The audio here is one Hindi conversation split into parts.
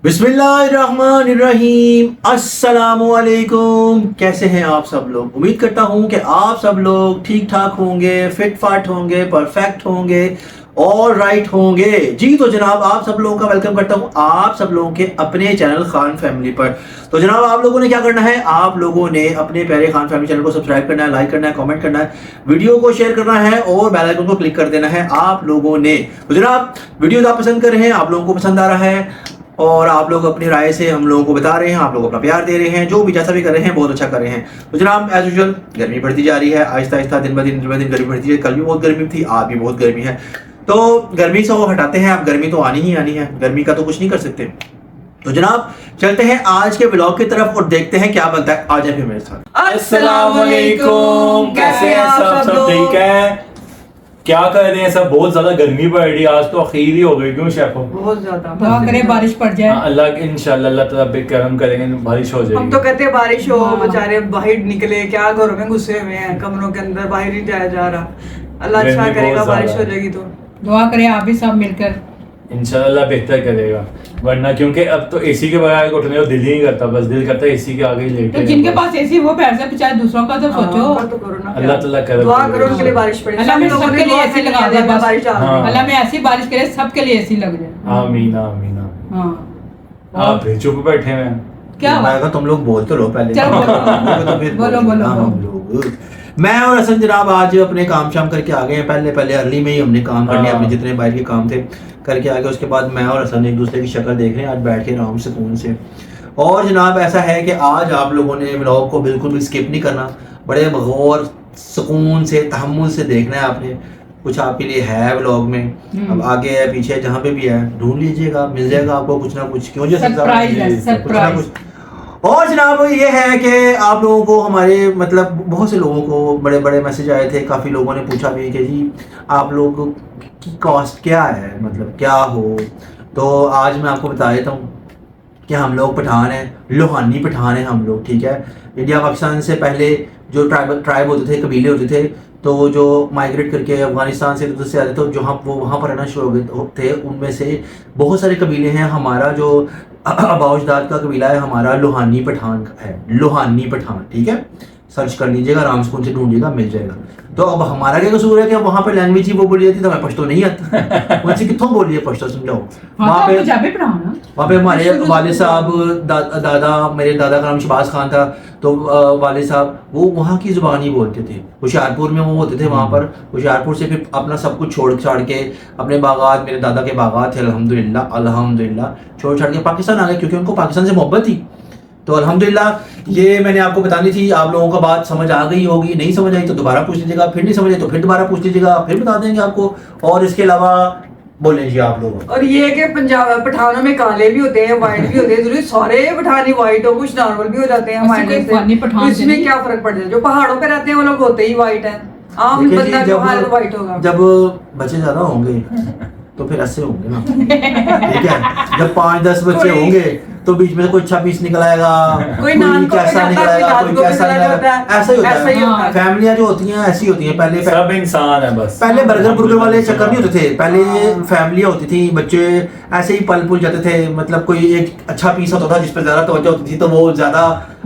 बिस्मिल्लाहिर्रहमानिर्रहीम, अस्सलामुअलैकुम। कैसे हैं आप सब लोग? उम्मीद करता हूं कि आप सब लोग ठीक ठाक होंगे, फिट फाट होंगे, परफेक्ट होंगे और राइट होंगे। जी तो जनाब, आप सब लोगों का वेलकम करता हूं आप सब लोगों के अपने चैनल खान फैमिली पर। तो जनाब, आप लोगों ने क्या करना है? आप लोगों ने अपने प्यारे खान फैमिली चैनल को सब्सक्राइब करना है, लाइक करना है, कमेंट करना है, वीडियो को शेयर करना है और बेल आइकन को क्लिक कर देना है आप लोगों ने। तो जनाब, वीडियो आप पसंद कर रहे हैं, आप लोगों को पसंद आ रहा है और आप लोग अपनी राय से हम लोगों को बता रहे हैं, आप लोग अपना प्यार दे रहे हैं, जो भी जैसा भी कर रहे हैं बहुत अच्छा कर रहे हैं। तो जनाब, एज यूजुअल गर्मी बढ़ती जा रही है, आहिस्ता आहिस्ता दिन ब दिन गर्मी बढ़ती है। कल भी बहुत गर्मी थी, आज भी बहुत गर्मी है। तो गर्मी से वो हटाते हैं, अब गर्मी तो आनी ही आनी है, गर्मी का तो कुछ नहीं कर सकते। तो जनाब, चलते हैं आज के ब्लॉग की तरफ और देखते हैं क्या बनता है। आ जाए फिर मेरे साथ। अस्सलाम वालेकुम, कैसे हैं सब ठीक है? क्या कर रहे हैं सब? बहुत ज्यादा गर्मी पड़ रही है, आज तो आखिर ही हो गई। क्यों शेफो? बहुत ज्यादा। दुआ करे बारिश पड़ जाए। अल्लाह इंशाल्लाह अल्लाह ताला बेकरम करेंगे, बारिश हो जाएगी। हम तो कहते हैं बारिश हो, बेचारे बाहर निकले, क्या घरों में घुसे हुए हैं, कमरों के अंदर, बाहर ही जाया जा रहा। अल्लाह अच्छा गर्मी करेगा, बहुत बारिश ज्यादा हो जाएगी तो दुआ करें आप भी सब मिलकर। इंशाल्लाह बेहतर करेगा, वरना क्योंकि अब तो एसी के बगैर उठने को दिल ही नहीं करता, बस दिल करता है एसी के आगे ही लेटे तो रहें जिनके बस। पास ऐसी वो पैर से बेचारे दूसरों का तो सोचो। हाँ, तो करो ना, अल्लाह ताला करे, दुआ करो उनके लिए बारिश पड़े। अल्लाह में सब लोगों ने सबके लिए दुआ ऐसी करनी लगा है, दे बस। बारिश डाल हाँ। दे। अल्लाह में ऐसी बारिश करे सबके लिए ऐसी लग जाए। आमीन आमीन आमीन। हाँ आप भी चुप बैठे हुए हैं। क्या मैं कहा तुम लोग बोल तो लो पहले। चलो, बोलो। तो फिर बोलो, बोलना बोलो। हम लोग। मैं और हसन जनाब आज अपने काम शाम करके आ गए हैं। पहले अर्ली में ही हमने काम कर लिया, हाँ। अपने जितने बाहर के काम थे करके आ गए। उसके बाद मैं और हसन एक दूसरे की शक्ल देख रहे हैं आज बैठ के आराम सुकून से। और जनाब, ऐसा है कि आज आप लोगों ने व्लॉग को बिल्कुल भी स्किप नहीं करना, बड़े गौर सुकून से तहम्मुल से देखना है आपने। कुछ आपके लिए है व्लॉग में, अब आगे है पीछे जहाँ पे भी है ढूंढ लीजिएगा, मिल जाएगा आपको कुछ ना कुछ। क्यों जी सरप्राइज है, कुछ ना सरप्राइज। कुछ। और जनाब, ये है कि आप लोगों को हमारे मतलब बहुत से लोगों को बड़े बड़े मैसेज आए थे, काफ़ी लोगों ने पूछा भी कि जी आप लोग की कॉस्ट क्या है, मतलब क्या हो। तो आज मैं आपको बता देता हूँ कि हम लोग पठान हैं, लोहानी पठान हैं हम लोग, ठीक है। इंडिया पाकिस्तान से पहले जो ट्राइब होते थे, कबीले होते थे, तो जो माइग्रेट करके अफगानिस्तान से उधर से आते थे, जो हम वो वहाँ पर रहना शुरू हो गए थे, उनमें से बहुत सारे कबीले हैं। हमारा जो अबाउजदाद का कबीला है हमारा लोहानी पठान है, लोहानी पठान, ठीक है। सर्च कर लीजिएगा, आराम से उनसे ढूंढिएगा, मिल जाएगा। तो अब हमारा क्या कसूर है कि वहाँ पे लैंग्वेज ही वो बोली जाती, तो हमें पश्तो नहीं आता। उनसे कितों बोलिए पश्तो, समझाओ। हाँ तो पंजाबी पढ़ाना। वहाँ पे हमारे वाले साहब दादा, मेरे दादा का नाम शहबाज खान था, तो वाले साहब वो वहाँ की ज़ुबान ही बोलते थे। होशियारपुर में वो होते थे, वहाँ पर होशियारपुर से फिर अपना सब कुछ छोड़ छाड़ के अपने बागात, मेरे दादा के बागात थे, अल्हम्दुलिल्लाह छोड़ छाड़ के पाकिस्तान आ गए, क्योंकि उनको पाकिस्तान से मोहब्बत थी। तो अल्हम्दुलिल्लाह ये मैंने आपको बतानी थी। आप लोगों का बात समझ आ गई होगी, नहीं समझ आई तो दोबारा पूछ लीजिएगा, फिर नहीं समझ आई तो फिर दोबारा पूछ लीजिएगा, फिर बता देंगे आपको। और इसके अलावा बोलें जी आप लोग। और ये कि पंजाब पठानों में काले भी होते हैं, व्हाइट भी होते हैं, जरूरी सारे पठानी व्हाइट हो, कुछ नॉर्मल भी हो जाते हैं ऐसे कोई फनी हमारे पठान से। इसमें क्या फर्क पड़ जाए? जो पहाड़ों पे रहते हैं वो लोग होते ही व्हाइट हैं, आम देखिए जी, बंदा जो है तो व्हाइट होगा। जब बच्चे ज्यादा होंगे तो फिर ऐसे होंगे ना, ठीक है। जब 5-10 बच्चे होंगे तो बीच में से कोई 26 निकल आएगा, कोई नान को कैसा भी निकल जाता है, आएगा, कोई कोई नान कैसा को भी निकल जाता आएगा, है। ऐसा ही होता ऐसा ही होता है। है। फैमिलियां जो होती हैं ऐसी होती हैं। पहले सब इंसान है बस। पहले बर्गर बुर्गर वाले चक्कर नहीं होते थे, पहले फैमिलियां होती थी, बच्चे ऐसे ही पल पुल जाते थे। मतलब कोई एक अच्छा पीस होता था जिस पर ज्यादा तवज्जो होती थी, तो वो ज्यादा।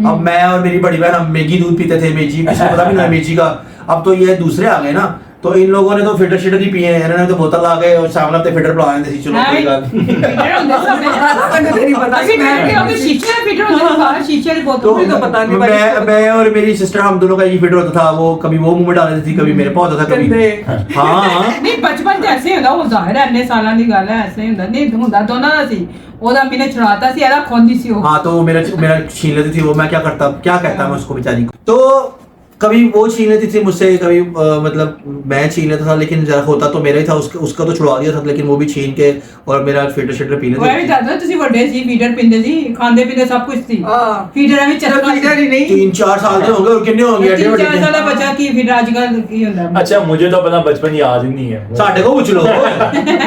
अब मैं और मेरी बड़ी बहन हम मैगी दूध पीते थे, मेजी, किसी को पता भी नहीं है मेजी का। अब तो ये दूसरे आ गए ना, तो इन लोगों ने तो फिल्टर शिल्टर ही पिए हैं, इन्होंने तो बोतल आ गए और सामने अपने फिल्टर पिला देते थे। चलो कोई बात नहीं। नहीं पता कि मैं शीशे की तो बोतल तो पता नहीं मैं और मेरी सिस्टर, हम दोनों का ये फिल्टर होता था। वो कभी वो मुंह में डाल देती थी, कभी मेरे पास होता था, कभी हाँ। नहीं बचपन जैसे ਹੁੰਦਾ ਉਹ ਜ਼ਾਹਿਰ ਹੈ ਇੰਨੇ ਸਾਲਾਂ ਦੀ ਗੱਲ ਹੈ ਐਸੇ ਹੁੰਦਾ नहीं ਹੁੰਦਾ ਦੋਨਾਂ ਦਾ ਸੀ ਉਹਦਾ ਮੈਨੇ ਛੁਡਾਤਾ ਸੀ ਇਹਦਾ ਖੋਂਦੀ ਸੀ ਉਹ हाँ, तो मेरा छीन लेती थी वो। मैं क्या कहता मैं उसको बेचारी को। तो कभी वो छीन लेती थी मुझसे, कभी मतलब मैं छीन लेता था, लेकिन जरा होता तो मेरा ही था, उसका तो छुड़वा दिया था, लेकिन वो भी छीन के और मेरा फिल्टर शिल्टर पी ਉਹ ਵੀ लेते। ਦਾਦਾ ਤੁਸੀਂ ਵੱਡੇ ਸੀ ਫੀਡਰ ਪੀਂਦੇ ਸੀ ਖਾਂਦੇ ਪੀਂਦੇ ਸਭ ਕੁਝ ਸੀ हाँ। ਫੀਡਰ ਐਵੇਂ ਚੱਲਦਾ इधर ही नहीं 3-4 साल के होंगे और कितने होंगे एडे 3-4 बड़े। ਸਾਲ ਦਾ ਬੱਚਾ ਕੀ ਫੀਡਰ ਅੱਜ ਕੱਲ ਕੀ ਹੁੰਦਾ अच्छा, मुझे तो अपना बचपन याद ही नहीं है। साढ़े को पूछ लो,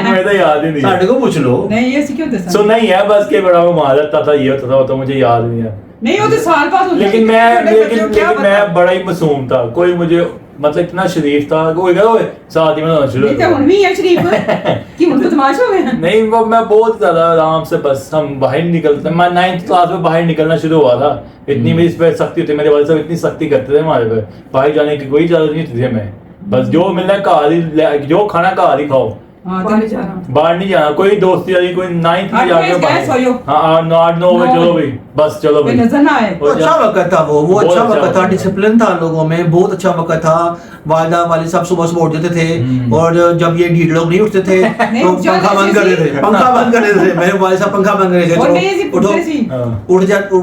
मुझे तो याद ही नहीं है। साढ़े को पूछ लो। नहीं ये क्यों दसा सो नहीं है बस के बड़ा वो मार देता था, ये होता था, वो तो मुझे याद नहीं है। नहीं वो तो साल बाद होता लेकिन है। लेकिन मैं बड़ा ही मासूम था, कोई मुझे मतलब इतना शरीफ था कि वो कहा ओए साथ ही में होना शुरू नहीं तो हुन भी है शरीफ कि हुन तो बदमाश हो गए नहीं वो मैं बहुत ज्यादा आराम से बस हम बाहर निकलते, मैं 9th क्लास में बाहर निकलना शुरू हुआ था, इतनी मेरी इस पे सख्ती होती, मेरे वाले साहब इतनी सख्ती करते थे हमारे पे, बाहर जाने की कोई इजाजत नहीं होती थी हमें, बस जो मिलना घर ही, जो खाना घर ही खाओ, हाँ बाहर जाना। बाहर नहीं जाना, कोई दोस्ती वाली कोई 9th में 8 जाके बजे गए, सोयो। हाँ 8-9 बजे चलो भाई, बस चलो कोई भाई। नजर ना आए। और अच्छा वक्त था वो बहुत अच्छा अच्छा वक्त था, वक्त। डिसिप्लिन था लोगों में, बहुत अच्छा वक्त था। वालिदा वालिद साहब सुबह सुबह उठ जाते थे, और जब ये ढीठ लोग नहीं उठते थे नहीं, तो उठ जाते पंखा बंद कर थे। देते थे, पंखा बंद कर देते थे, मेरे वालिद साहब पंखा बंद कर देते और थे, नहीं ऐसी चलो, उठो, उठते सी। हाँ।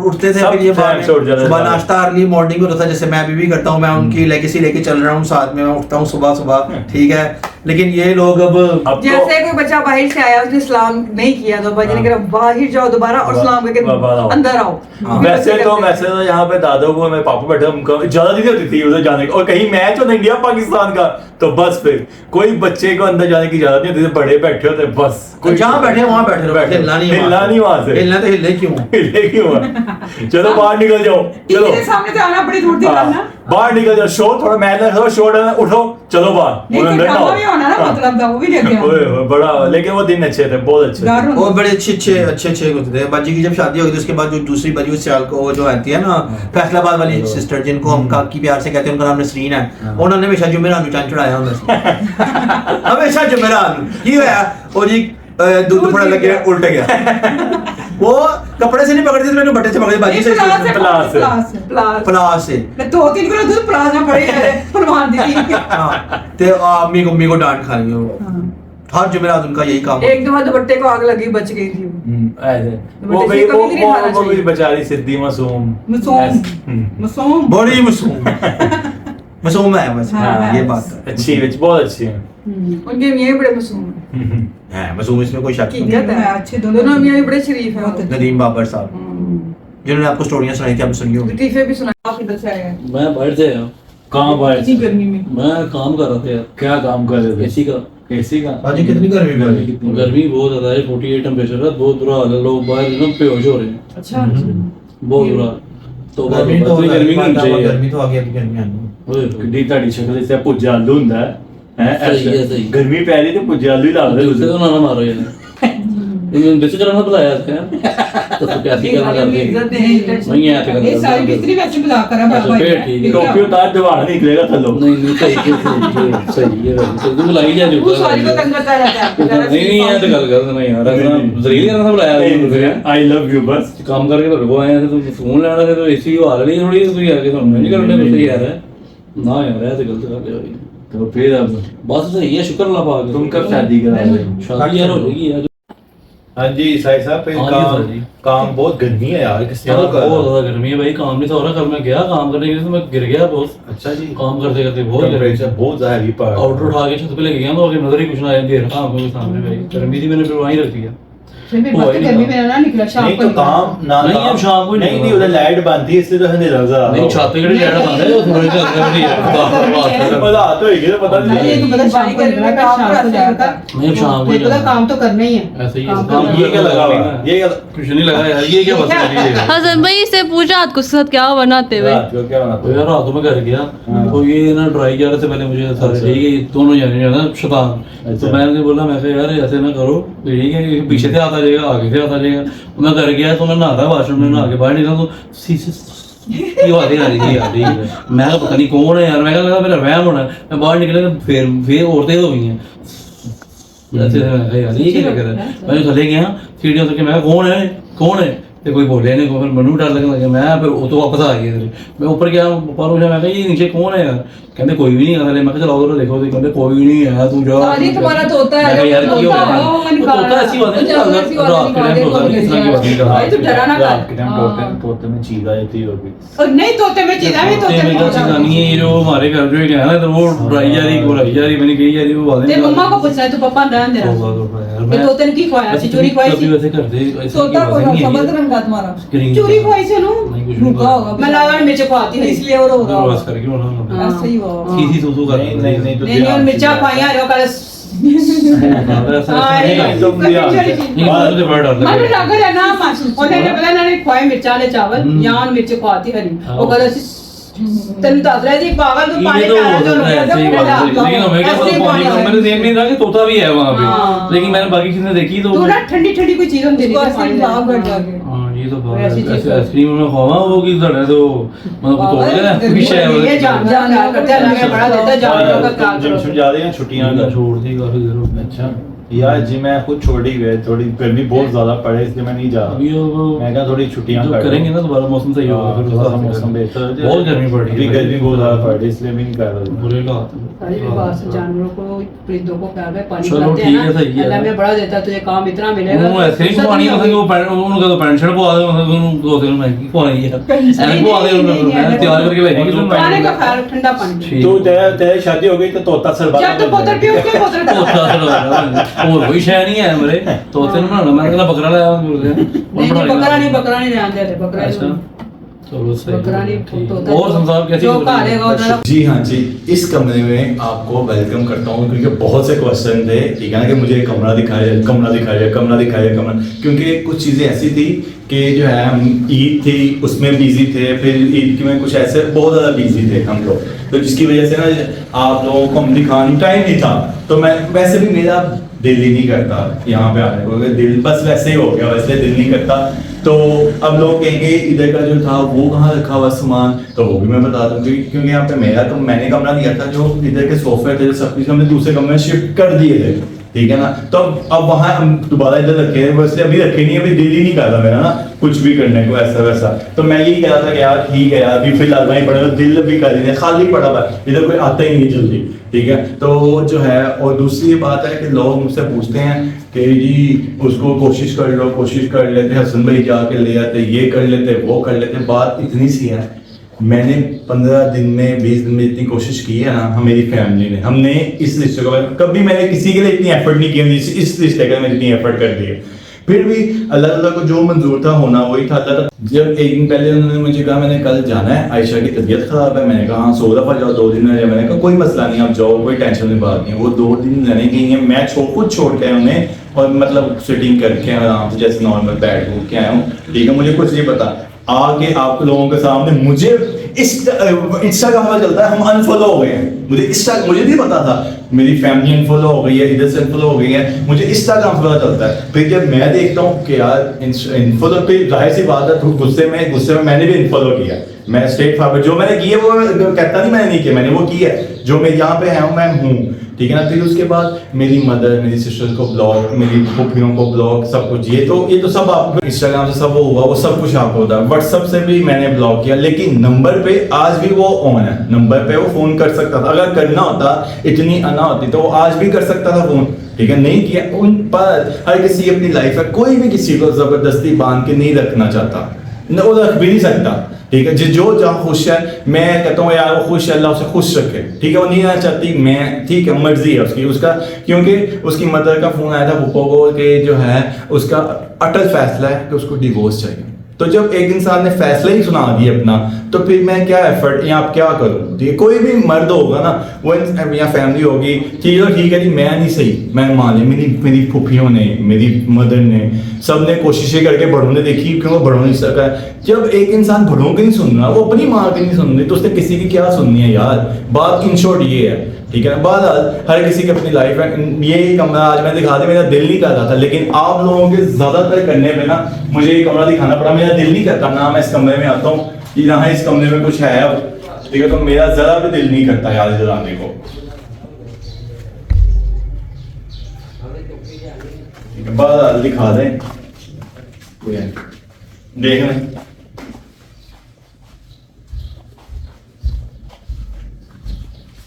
उठते थे। सब फिर ये time से उठ जाते थे सुबह सारे। नाश्ता अर्ली मॉर्निंग में होता था, जैसे मैं अभी भी करता हूँ, मैं उनकी लेगेसी लेके चल रहा हूँ, साथ में मैं उठता हूँ सुबह सुबह, ठीक है। लेकिन ये लोग अब अब जैसे कोई बच्चा बाहर से आया, उसने इस्लाम नहीं किया, तो बाजी ने कहा बाहर जाओ दोबारा और इस्लाम करके बाहर आओ। अंदर आओ। हाँ। वैसे तो यहाँ पे दादा को मेरे पापा बैठे, उनको ज्यादा नहीं होती थी उधर जाने की, और कहीं मैच होता इंडिया पाकिस्तान का तो बस फिर कोई बच्चे को अंदर जाने की इजाजत नहीं होती थी, बड़े बैठे होते बस, कोई जहाँ बैठे वहाँ बैठे रहो, हिलना नहीं वहाँ से, हिलना तो हिले क्यों। हिले क्यों है? चलो बाहर निकल जाओ, चलो इनके सामने तो आना बड़ी दूर थी हाँ, करना। बाहर निकल जाओ, शो थोड़ा मैच हो, शो उठो चलो बाहर, नहीं वो तो अंदर ना ड्रामा भी होना ना, हो। मतलब था वो भी लग गया। ओए ओए, बड़ा, लेकिन वो दिन अच्छे थे, बहुत अच्छे डर थे। होता। वो बड़े अच्छे होते थे। बाजी की जब शादी होगी तो उसके बाद जो दूसरी बजी उस साल को वो जो आती है ना फैसलाबाद वाली सिस्टर, जिनको हम काकी प्यार से कहते हैं, उनका नाम नसरीन है, उन्होंने हमेशा जुमेरात में चांद चढ़ाया हमेशा जुमेरात की होया और जी दूध थोड़ा लग गया, उल्ट गया। वो कपड़े से नहीं पकड़ती थी, मैंने बट्टे से पकड़ी, बाजी से प्लास से प्लास से। प्लास से। प्लास प्लास से। मैं 2-3 किलो दूध प्लास में पड़े है फरमान दी थी। हाँ, ते अम्मी को डांट खानी हो। हर जुमेरात उनका यही काम एक दफा दुपट्टे को आग लगी, बच गई थी वो। ऐसे तो वो बच्चे भी को कभी नहीं खाना वो भी चाहिए। बेचारी सिद्धि मासूम मसूम बड़ी मासूम है बस, हाँ, ये बात है। अच्छी बहुत अच्छी है। उनके मियाँ भी बड़े मासूम हैं। है मासूम, इसमें कोई शक नहीं। हकीकत है, अच्छे दोनों मियाँ भी बड़े शरीफ हैं। बहुत अच्छे। नदीम बाबर साहब जिन्होंने आपको स्टोरियां सुनाई थी, आप सुनिए होंगी। लतीफे भी सुना। आप इधर से आए हैं। मैं बाहर से आया, कहाँ बाहर इतनी गर्मी में। मैं काम कर रहा था यार, क्या काम कर रहे थे? एसी का। एसी का? बाजी कितनी गर्मी पड़ रही है? कितनी गर्मी बहुत ज्यादा है, 48 टेम्परेचर है, बहुत बुरा हाल है, लोग बाहर एकदम बेहोश हो रहे हैं, अच्छा बहुत बुरा। तो गर्मी तो गर्मी नहीं चाहिए। गर्मी तो आ गई, अभी गर्मी आनी है। ਕਿੱਡੀ ਤੁਹਾਡੀ ਸ਼ਕਲ ਇਸ ਤੇ ਪੁੱਜਾ ਆਲੂ ਹੁੰਦਾ ਹੈ ਸਹੀ ਹੈ, ਸਹੀ। ਗਰਮੀ ਪੈ ਰਹੀ ਤੇ ਪੁੱਜਾ ਆਲੂ ਹੀ ਲੱਗਦੇ दूसरे को ना मारो यार, बेच कराना बुलाया था तो कैसी करना करते इज्जत हैं? दे। नहीं आया था ये सारी बिस्तरी वैसे मजाक कर रहा है अच्छा, फिर ठीक है। ਟੋਪੀ ਉਤਾਰ ਦਿਵਾਣਾ ਨਿਕਲੇਗਾ ਥੱਲੋਂ नहीं नहीं सही है तो तुम बुलाई जा वो सारी को तंग करता रहता है। नहीं नहीं यार तो गल कर नहीं यार ऐसा जलील करना था बुलाया ਆਈ ਲਵ ਯੂ ਬਸ काम करके तो को आए थे, तुम फोन लेना थे तो एसी हाल नहीं थोड़ी तुम आके तो नहीं करने बस यार है ना यार ऐसे गलत कर रहे हो। तो फिर अब बस सही है, शुक्र अल्लाह पाक। तुम कब शादी करा रहे हो? शादी यार हो जाएगी यार। हाँ जी साई साहब फिर हाँ जी, काम सर जी। काम बहुत गर्मी है यार, किस यार तरह बहुत ज्यादा गर्मी है भाई, काम नहीं था हो रहा। कल मैं गया काम करने के लिए तो मैं गिर गया बहुत, अच्छा जी, काम करते करते बहुत गर्मी। टेम्परेचर बहुत ज्यादा हैवी पड़ आउटर उठा के छत पे लेके गया तो आगे नजर ही कुछ ना आया, दे रहा आंखों के सामने भाई गर्मी थी, मैंने फिर वहीं रख दिया। फिर भी बात गर्मी में ना निकला शाम नहीं को तो निकला। काम ना नहीं, अब शाम को ही नहीं निकला। नहीं उधर लाइट बंद थी इसलिए तो अंधेरा सा नहीं छत पे कड़े जाना बंद है, वो थोड़ी सी अंदर भी है। मजा आता होगी तो पता नहीं, ये नहीं तो पता शाम को निकला कर, शाम को जाएगा। नहीं शाम को ये पता काम तो करना ही है। ऐसे ही काम है। करना ये क्या लगा हुआ है? ये क्या कुछ नहीं लगा यार, ये क्या बस लगी है हसन भाई से पूछा रात को उसके साथ क्या बनाते हुए रात को क्या बनाते तो हो? यार रात में घर गया तो ये ना ड्राई जा रहे थे पहले मुझे सारे, ठीक है दोनों जाने जाना शैतान। अच्छा। तो मैंने बोला मैं कहा यार ऐसे ना करो, तो ठीक है ये पीछे से आता जाएगा आगे से आता जाएगा। मैं घर गया तो मैं नहा रहा वॉशरूम में, नहा के बाहर निकला तो शीशे की आवाज़ें आ रही थी यार, ठीक है। मैं कहा पता नहीं कौन है यार, मैं कहा लगा मेरा वहम होना है। मैं बाहर निकला तो फिर औरतें हो गई हैं ऐसे, मैं कहा यार ये क्या कर रहा है। मैं चले गया सीढ़ियों तक, मैं कहा कौन है तो कोई बोले नहीं, फिर मनु डर लगने लगा। मैं फिर वो तो वापस आ गया इधर। मैं ऊपर गया ऊपर उठा, मैं कहा ये नीचे कौन है यार, कहते कोई भी नहीं है। मैं कहा चलो उधर देखो, तो कहते कोई भी नहीं है, तू जा। सारी तुम्हारा तोता है, मैं कहा यार जो क्यों तोता है? है, वो मैंने वो कहा तोता ऐसी बात है तो ना, ऐसी बात रात के टाइम होता है, इस तरह की बात नहीं करता। भाई तू डरा ना कर। रात के टाइम तोते में चीज आ जाती होगी। और नहीं तोते में चीज़ है, तोते में क्या चीज़ आनी है, ये जो हमारे घर जो है ना तो वो ड्राई जा रही मैंने कही जा रही वो बातें ते मम्मा को पूछना है, तू पापा रहने दे रहा। ये तोते ने की खवाया, चोरी खवाई कभी थी। वैसे करते ऐसे तोता की को बातें नहीं है। समझ रंगा तुम्हारा चोरी खवाई से नु नहीं, कुछ नहीं रुका होगा मैं लावा मिर्च खवाती है इसलिए वो रो रहा बस होगा। करके होना ऐसे ही हुआ। सीधी सूसू कर नहीं नहीं नहीं तो नहीं और मिर्चा खवाई आ रहा कल मन लग रहा ना मन उन्होंने पता ना खवाए मिर्चा ले चावल यान मिर्च खवाती हरी वो कल तेन दस रहे जी पागल तू पानी ये तो प्यारा जो होता है, सही बात है। लेकिन हमें क्या पता पानी का मेरे ध्यान में नहीं रहा कि तोता भी है वहाँ हाँ। पे, लेकिन मैंने बाकी चीजें देखी तो तू ना ठंडी ठंडी कोई चीज हम दे उसको दी ऐसे ही भाग बैठ जाके। हाँ ये तो बात है। ऐसी चीज़ ऐसे है। आइसक्रीम में खावा वो की धड़े तो मतलब तोड़ देना फिश है ये जान करते हैं लगे बड़ा देता है जानवरों का क्या जिम करो जा रहे हैं छुट्टियां का छोड़ दी काफी देर हो गई। अच्छा यार जी मैं खुद छोड़ ही गए, थोड़ी गर्मी बहुत ज्यादा पड़े इसलिए मैं नहीं जा रहा। अभी वो मैं कहा थोड़ी छुट्टियां जो कर करेंगे ना दोबारा मौसम सही होगा फिर थोड़ा सा उसका मौसम बेहतर हो जाए। बहुत गर्मी पड़ रही है अभी गर्मी बहुत ज्यादा पड़ रही है इसलिए भी नहीं कर रहा। बुरे का सारी विकास जानवरों को परिंदों को क्या है पानी चलो, पिलाते ठीक हैं है, सही है। अल्लाह में बड़ा देता है तुझे काम इतना मिलेगा वो ऐसे ही फुर्सत पानी नहीं मतलब होगी। वो पैंट उनका तो पैंट शर्ट पवा दे मतलब दो दिन में की पानी है ऐसे पवा दे उन्होंने तैयार करके भेजी किसी पानी का ख्याल ठंडा पानी तो तेरे शादी हो गई तो तोता सर जब तो बोतल पियो उसके बोतल और कोई शय नहीं है मेरे तो तेन बनाना मैं कहना बकरा लाया नहीं बकरा नहीं ध्यान दे रहे बकरा अच्छा चलो सही बकरा नहीं ठीक। तोता और संसार कैसी जो चल रही है? खाएगा उधर जी हाँ जी, इस कमरे में आपको वेलकम करता हूँ क्योंकि बहुत से क्वेश्चन थे, ठीक है ना, कि मुझे कमरा दिखाया कमरा दिखाया कमरा दिखाया कमरा, क्योंकि कुछ चीज़ें ऐसी थी कि जो है हम ईद थी उसमें बिजी थे, फिर ईद में कुछ ऐसे बहुत ज़्यादा बिजी थे हम लोग, तो जिसकी वजह से ना आप लोगों को हम दिखाने टाइम नहीं था, तो मैं वैसे भी मेरा दिल ही नहीं करता यहाँ पे आने को, दिल बस वैसे ही हो गया, वैसे दिल नहीं करता। तो अब लोग कहेंगे इधर का जो था वो कहाँ रखा हुआ सामान, तो वो भी मैं बता दूं क्योंकि यहाँ पे मैंने कमरा लिया था, जो इधर के सोफे थे सब कुछ हमने दूसरे कमरे में शिफ्ट कर दिए थे, ठीक है ना। तो अब वहाँ हम दोबारा इधर रखे हैं, वैसे अभी रखे नहीं, अभी दिल ही नहीं कर रहा मेरा ना कुछ भी करने को ऐसा वैसा। तो मैं यही कह रहा था कि यार ठीक है यार अभी फिलहाल वहीं पड़ा, दिल भी कर रही है, खाली पड़ा हुआ है, इधर कोई आता ही नहीं जल्दी, ठीक है। तो जो है, और दूसरी बात है कि लोग मुझसे पूछते हैं कि जी उसको कोशिश कर लेते, हसन भाई जाके ले आते, ये कर लेते वो कर लेते। बात इतनी सी है, मैंने 15 दिन में 20 दिन में इतनी कोशिश की है ना, मेरी फैमिली ने, हमने इस रिश्ते को, कभी मैंने किसी के लिए इतनी एफर्ट नहीं की, इस रिश्ते के लिए मैंने इतनी एफर्ट कर दी है, फिर भी अल्लाह को जो मंजूर था होना वही था। अल्लाह जब एक दिन पहले उन्होंने मुझे कहा मैंने कल जाना है, आयशा की तबीयत खराब है, मैंने कहा हाँ 100 दफा जाओ, 2 दिन में, मैंने कहा कोई मसला नहीं आप जाओ, कोई टेंशन की बात नहीं। वो 2 दिन रहने गई हैं, मैं खुद छोड़ के उन्हें, और मतलब सिटिंग करके आराम से जैसे नॉर्मल बैठ के आया हूँ, ठीक है। मुझे कुछ नहीं पता, आगे आप लोगों के सामने मुझे इंस्टाग्राम पर चलता है, हम अनफॉलो हो गए हैं, मुझे नहीं पता था, मेरी फैमिली अनफॉलो हो गई है, इधर से अनफॉलो हो गई है, मुझे इंस्टाग्राम से पता चलता है। फिर जब मैं देखता हूँ कि यार अनफॉलो पे, जाहिर सी बात है गुस्से में मैंने भी अनफॉलो किया, मैं स्ट्रेट फॉरवर्ड जो मैंने किया वो कहता नहीं मैंने नहीं किया, मैंने वो किया जो मैं यहाँ पे है मैं हूँ, ठीक है ना। फिर उसके बाद मेरी मदर, मेरी सिस्टर को ब्लॉक, मेरी फूफियों को ब्लॉक, सब कुछ ये तो सब आपको इंस्टाग्राम से सब वो हुआ, वो सब कुछ आपको होता है। व्हाट्सएप से भी मैंने ब्लॉक किया, लेकिन नंबर पे आज भी वो ऑन है, नंबर पे वो फोन कर सकता था, अगर करना होता, इतनी अना होती तो वो आज भी कर सकता था फोन, ठीक है, नहीं किया। उन पर हर किसी अपनी लाइफ है, कोई भी किसी को जबरदस्ती बांध के नहीं रखना चाहता, वो रख भी नहीं सकता, ठीक है। जो जहाँ खुश है, मैं कहता हूँ यार वो खुश है, अल्लाह उसे खुश रखे, ठीक है। वो नहीं आना चाहती, मैं ठीक है, मर्जी है उसकी, उसका, क्योंकि उसकी मदर का फोन आया था पप्पा को कि जो है उसका अटल फैसला है कि उसको डिवोर्स चाहिए। तो जब एक इंसान ने फैसला ही सुना दिया अपना, तो फिर मैं क्या एफर्ट या आप क्या करूँ, ठीक है। कोई भी मर्द होगा ना, वो या फैमिली होगी, ठीक है जी, मैं नहीं सही, मैं मान ली, मेरी फूफियों ने, मेरी मदर ने, सब ने कोशिशें करके बड़ों ने देखी, क्यों बड़ों नहीं सका। जब एक इंसान बड़ों की नहीं सुन रहा, वो अपनी माँ की नहीं सुन रही, तो उसने किसी की क्या सुननी है यार। बात इन शॉर्ट ये है, ठीक है ना। बाद हर किसी की अपनी लाइफ है, ये कमरा आज मैं दिखा दिया, मेरा दिल नहीं कर रहा था, लेकिन आप लोगों के ज्यादातर करने पे ना मुझे ये कमरा दिखाना पड़ा, मेरा दिल नहीं करता ना मैं इस कमरे में आता हूँ, यहाँ इस कमरे में कुछ है अब, ठीक है, तो मेरा जरा भी दिल नहीं करता यार इधर आने को, ठीक है। बाद दिखा दें, देख लें,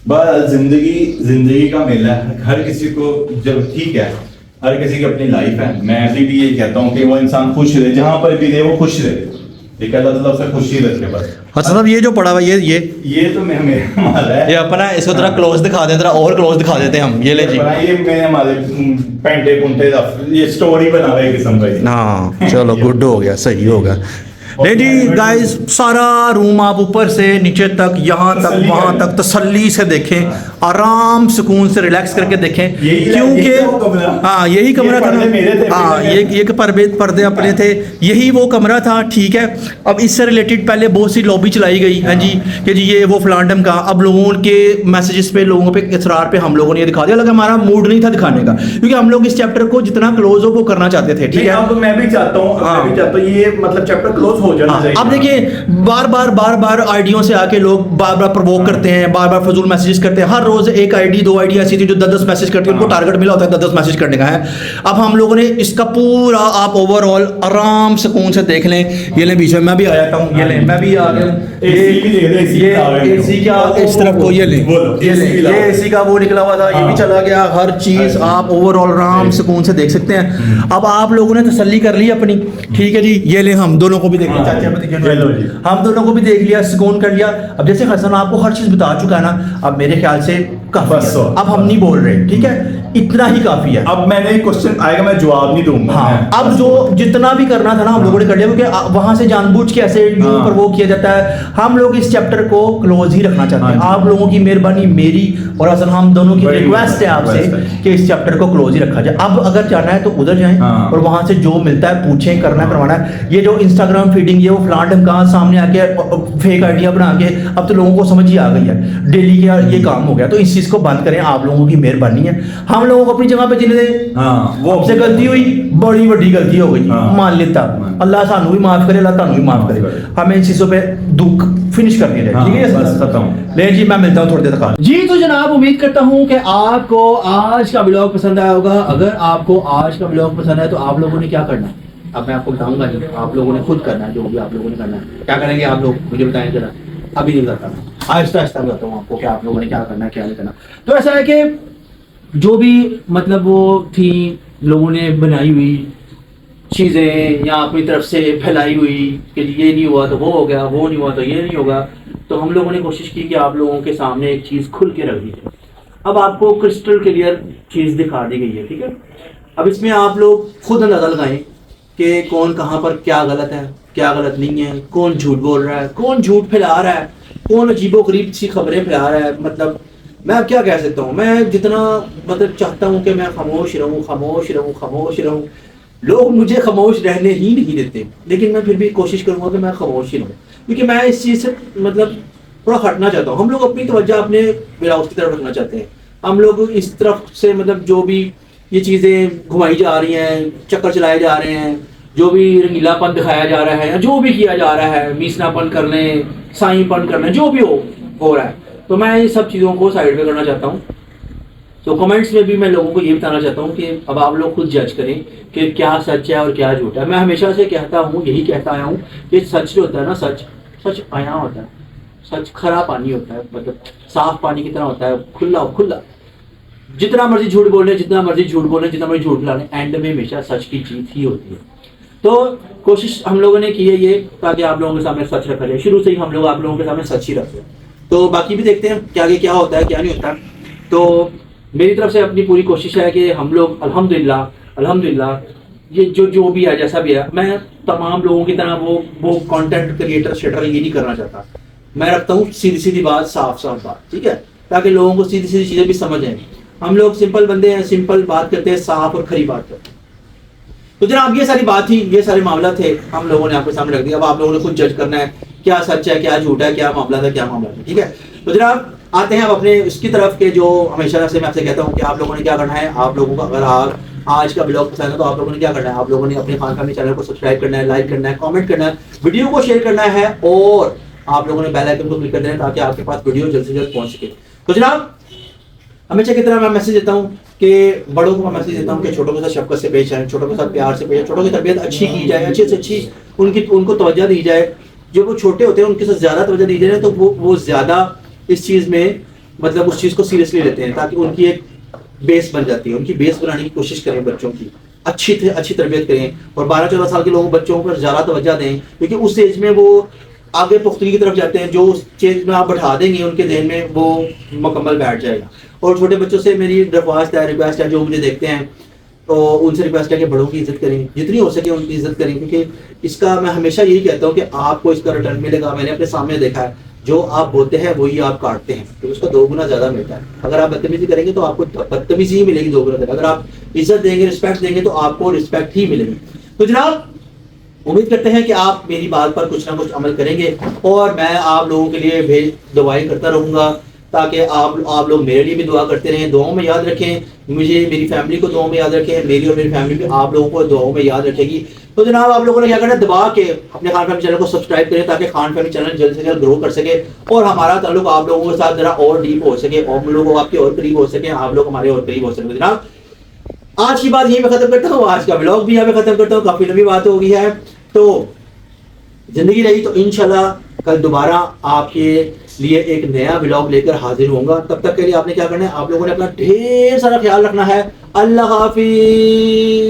बहरहाल जिंदगी का मेला है, हर किसी को, जब ठीक है, हर किसी की अपनी लाइफ है। मैं अभी भी ये कहता हूँ कि वो इंसान खुश रहे, जहाँ पर भी रहे वो खुश रहे, ठीक है, अल्लाह ताला उसे खुशी रखे बस। अच्छा साहब ये जो पड़ा हुआ ये तो मेरा माल है, ये अपना, इसको थोड़ा क्लोज दिखा दें, थोड़ा और क्लोज दिखा देते हैं हम, ये ले जी। ये मेरे हमारे पेंटे पुंटे ये स्टोरी बना हुआ है किस्म का। हाँ चलो गुड हो गया, सही हो गया। नहीं जी गाइस, सारा रूम आप ऊपर से नीचे तक, यहाँ तक, वहाँ तक तसल्ली से देखें, आराम सुकून से रिलैक्स करके देखें, क्योंकि हाँ यही कमरा था ना, हाँ ये पर्दे अपने थे, यही वो कमरा था। ठीक है, अब इससे रिलेटेड पहले बहुत सी लॉबी चलाई गई है जी कि जी ये वो फलांडम का, अब लोगों के मैसेजेस पे, लोगों पे इसरार पे हम लोगों ने ये दिखा दिया, लगा हमारा मूड नहीं था दिखाने का, क्योंकि हम लोग इस चैप्टर को जितना क्लोज हो वो करना चाहते थे। ठीक है, अब मैं भी चाहता हूँ, मैं भी चाहता हूँ ये मतलब चैप्टर क्लोज हो जाना चाहिए। अब देखिए बार बार आईडियों से आके लोग बार बार प्रवोक करते हैं, बार बार फजूल मैसेजेस करते हैं। हर रोज एक आईडी 2 आईडी ऐसी थी जो 10-10 मैसेज करती है, उनको टारगेट मिला होता है 10-10 मैसेज करने का है। अब हम लोगों ने इसका पूरा आप ओवरऑल आराम सुकून से देख लें। ये ले बीच में मैं भी आ जाता हूँ, ये ले मैं भी आ गया, ये एसी का इस तरफ को, ये ले ये एसी का वो निकला हुआ था, ये भी चला गया। हर चीज आप ओवरऑल आराम सुकून से देख सकते हैं। अब आप लोगों ने तसल्ली कर ली अपनी, ठीक है जी। ये ले हम दोनों को भी देख लिया, चाचा भतीजे हम दोनों को भी देख लिया, सुकून कर लिया। अब जैसे हसन आपको हर चीज बता चुका है ना, अब मेरे ख्याल से काफी है। अब हम नहीं बोल रहे, ठीक है, इतना ही काफी है। अब मैंने क्वेश्चन आएगा, मैं जवाब नहीं दूंगा। हाँ, अब जो जितना भी करना था ना हम लोगों ने कर लिया, क्योंकि वहां से जानबूझ के ऐसे यूं पर वो किया जाता है। हम लोग इस चैप्टर को क्लोज ही रखना चाहते हैं। आप लोगों की मेहरबानी, मेरी और हसन हम दोनों की रिक्वेस्ट है आपसे कि इस चैप्टर को क्लोज ही रखा जाए। अब अगर जाना है तो उधर जाएं और वहां से जो मिलता है पूछें, करना करवाना है। ये जो इंस्टाग्राम फीडिंग, ये वो फ्लांट कहाँ सामने आके फेक आइडिया बना के, अब तो लोगों को समझ ही आ गई है, डेली का ये काम हो गया। तो इस चीज को बंद करें, आप लोगों की मेहरबानी है। हम लोगों को अपनी जगह पे जीने दें। वो हमसे गलती हुई, बड़ी बड़ी गलती हो गई, मान लेता। अल्लाह सानू भी माफ करे, अल्लाह तानू भी माफ करे। हमें इन चीजों पे दुख फिनिश कर दिया जाए, ठीक है। ले जी, मैं मिलता हूँ थोड़ी देर तक जी। तो जनाब उम्मीद करता हूँ कि आपको आज का ब्लॉग पसंद आया होगा। अगर आपको आज का ब्लॉग पसंद है तो आप लोगों ने क्या करना है, अब मैं आपको बताऊंगा नहीं, आप लोगों ने खुद करना है। जो भी आप लोगों ने करना है, क्या करेंगे आप लोग मुझे बताएं जरा। अभी नहीं बताता, आहिस्ता आहिस्ता बताता हूँ आपको कि आप लोगों ने क्या करना है, क्या नहीं करना। तो ऐसा है कि जो भी मतलब वो थी लोगों ने बनाई हुई चीज़ें या अपनी तरफ से फैलाई हुई कि ये नहीं हुआ तो वो हो गया, वो नहीं हुआ तो ये नहीं होगा, तो हम लोगों ने कोशिश की कि आप लोगों के सामने एक चीज़ खुल के रख दी जाए। अब आपको क्रिस्टल क्लियर चीज़ दिखा दी गई है, ठीक है। अब इसमें आप लोग खुद अंदाजा लगाएं कि कौन कहाँ पर क्या गलत है, क्या गलत नहीं है, कौन झूठ बोल रहा है, कौन झूठ फैला रहा है, कौन अजीबोगरीब सी खबरें फैला रहा है। मतलब मैं अब क्या कह सकता हूँ, मैं जितना मतलब चाहता हूँ कि मैं खामोश रहूँ, खामोश रहूँ, खामोश रहूँ, लोग मुझे खामोश रहने ही नहीं देते, लेकिन मैं फिर भी कोशिश करूँगा कि मैं खामोश ही रहूँ, क्योंकि मैं इस चीज़ से मतलब थोड़ा हटना चाहता हूँ। हम लोग अपनी तवज्जो अपने ब्लाउज की तरफ रखना चाहते हैं। हम लोग इस तरफ से मतलब जो भी ये चीज़ें घुमाई जा रही हैं, चक्कर चलाए जा रहे हैं, जो भी रंगीलापन दिखाया जा रहा है या जो भी किया जा रहा है, मीसनापन कर लें, साईपन कर लें, जो भी हो रहा है, तो मैं ये सब चीज़ों को साइड पे करना चाहता हूँ। तो कमेंट्स में भी मैं लोगों को ये बताना चाहता हूँ कि अब आप लोग खुद जज करें कि क्या सच है और क्या झूठ है। मैं हमेशा से कहता हूँ, यही कहता आया हूँ कि सच जो होता है ना, सच आया होता है, सच खरा पानी होता है, मतलब साफ पानी की तरह होता है, खुला। जितना मर्जी झूठ बोले, जितना मर्जी झूठ लाने, एंड में हमेशा सच की जीत ही होती है। तो कोशिश हम लोगों ने की है ये, ताकि आप लोगों के सामने सच रखा जाए। शुरू से ही हम लोग आप लोगों के सामने सच ही रखते हैं। तो बाकी भी देखते हैं कि आगे क्या होता है, क्या नहीं होता। तो मेरी तरफ से अपनी पूरी कोशिश है कि हम लोग अल्हम्दुलिल्लाह ये जो भी है, जैसा भी है, मैं तमाम लोगों की तरह वो कंटेंट क्रिएटर शेटर ये नहीं करना चाहता। मैं रखता हूँ सीधी बात, साफ बात, ठीक है, ताकि लोगों को सीधी चीज़ें भी समझ आए। हम लोग सिंपल बंदे हैं, सिंपल बात करते हैं, साफ और खरी बात करते हैं। तो जनाब ये सारी बात थी, ये सारे मामला थे, हम लोगों ने आपके सामने रख दिया। अब आप लोगों ने खुद जज करना है क्या सच है, क्या झूठ है, क्या मामला था, क्या मामला है, ठीक है। तो जनाब आते हैं अब अपने इसकी तरफ के, जो हमेशा से मैं आपसे कहता हूँ कि आप लोगों ने क्या करना है। आप लोगों का अगर आप आज का ब्लॉग पसंद है तो आप लोगों ने क्या करना है, आप लोगों ने अपने खान फैमिली चैनल को सब्सक्राइब करना है, लाइक करना है, कमेंट करना है, वीडियो को शेयर करना है, और आप लोगों ने बेल आइकन को क्लिक कर देना है ताकि आपके पास वीडियो जल्द से जल्द पहुंच सके। तो जनाब हमेशा की तरह मैं मैसेज देता हूँ कि बड़ों को मैं मैसेज देता हूँ कि छोटों के साथ शफकत से पेश आए, छोटों के साथ प्यार से पेश आए, छोटों की तरबियत अच्छी की जाए, अच्छी से अच्छी उनको तवज्जो दी जाए। जो वो छोटे होते हैं उनके साथ ज़्यादा तवज्जो दी जाए, तो वो ज़्यादा इस चीज़ में मतलब उस चीज़ को सीरियसली लेते हैं, ताकि उनकी एक बेस बन जाती है। उनकी बेस बनाने की कोशिश करें, बच्चों की अच्छी तरबियत करें, और 12-14 साल के लोगों बच्चों पर ज़्यादा तवज्जो दें, क्योंकि उस एज में वो आगे पुख्तगी की तरफ जाते हैं। जो उस चीज़ में आप बैठा देंगे उनके जहन में वो मुकम्मल बैठ जाएगा। और छोटे बच्चों से मेरी दरख्वास्त है, रिक्वेस्ट है, जो मुझे देखते हैं तो उनसे रिक्वेस्ट है कि बड़ों की इज्जत करें, जितनी हो सके उनकी इज्जत करें, क्योंकि इसका मैं हमेशा यही कहता हूँ कि आपको इसका रिटर्न मिलेगा। मैंने अपने सामने देखा है, जो आप बोते हैं वही आप काटते हैं, तो उसका 2 गुना ज़्यादा मिलता है। अगर आप बदतमीजी करेंगे तो आपको बदतमीजी ही मिलेगी 2 गुना ज़्यादा। अगर आप इज्जत देंगे, रिस्पेक्ट देंगे तो आपको रिस्पेक्ट ही मिलेगी। तो जनाब उम्मीद करते हैं कि आप मेरी बात पर कुछ ना कुछ अमल करेंगे, और मैं आप लोगों के लिए दुआएं करता रहूँगा, ताकि आप लोग मेरे लिए भी दुआ करते रहें, दुआओं में याद रखें मुझे, मेरी फैमिली को दुआओं में याद रखें, मेरी और मेरी फैमिली भी आप लोगों को दुआओं में याद रखेगी। तो जनाब आप लोगों ने क्या करना है, दबा के अपने खान फैमिली चैनल को सब्सक्राइब करें, ताकि खान फैमिली चैनल जल्द से जल्द ग्रो कर सके और हमारा ताल्लुक आप लोगों के साथ जरा और डीप हो सके, और हम लोग आपके और करीब हो सके, आप लोग हमारे और करीब हो सके। जनाब आज की बात यहीं पे खत्म करता हूँ, आज का ब्लॉग भी यहाँ पे खत्म करता हूँ, काफी लंबी बात हो गई है। तो जिंदगी रही तो इंशाल्लाह कल दोबारा आपके लिए एक नया व्लॉग लेकर हाजिर होऊंगा। तब तक के लिए आपने क्या करना है, आप लोगों ने अपना ढेर सारा ख्याल रखना है। अल्लाह हाफिज।